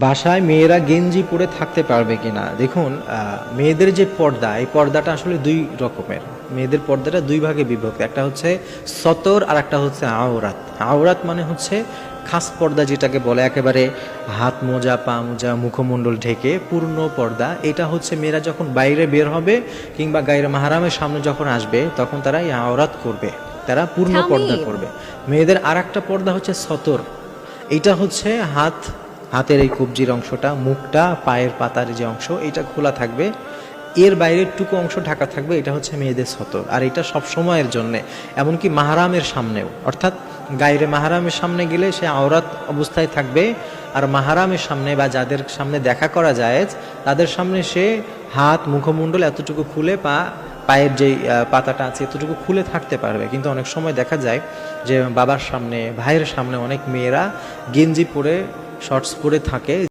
বাসায় মেয়েরা গেঞ্জি পরে থাকতে পারবে কিনা? দেখুন, মেয়েদের যে পর্দা, এই পর্দাটা আসলে দুই রকমের। মেয়েদের পর্দাটা দুই ভাগে বিভক্ত। একটা হচ্ছে সতর আর একটা হচ্ছে আওরাত। আওরাত মানে হচ্ছে খাস পর্দা, যেটাকে বলে একেবারে হাত মোজা, পা মোজা, মুখমণ্ডল ঢেকে পূর্ণ পর্দা। এটা হচ্ছে মেয়েরা যখন বাইরে বের হবে কিংবা গায়রে মাহরামের সামনে যখন আসবে, তখন তারা এই আওরাত করবে, তারা পূর্ণ পর্দা তামিম। করবে। মেয়েদের আর একটা পর্দা হচ্ছে সতর। এইটা হচ্ছে হাতের এই কবজির অংশটা, মুখটা, পায়ের পাতার যে অংশ, এটা খোলা থাকবে, এর বাইরের টুকু অংশ ঢাকা থাকবে। এটা হচ্ছে মেয়েদের সতর। আর এটা সব সময়ের জন্যে, এমনকি মাহারামের সামনেও, অর্থাৎ গায়রে মাহারামের সামনে গেলে সে আওরাত অবস্থায় থাকবে, আর মাহারামের সামনে বা যাদের সামনে দেখা করা যায় তাদের সামনে সে হাত, মুখমণ্ডল এতটুকু খুলে, পায়ের যেই পাতাটা আছে এতটুকু খুলে থাকতে পারবে। কিন্তু অনেক সময় দেখা যায় যে বাবার সামনে, ভাইয়ের সামনে অনেক মেয়েরা গেঞ্জি পরে, শর্টস পরে থাকে।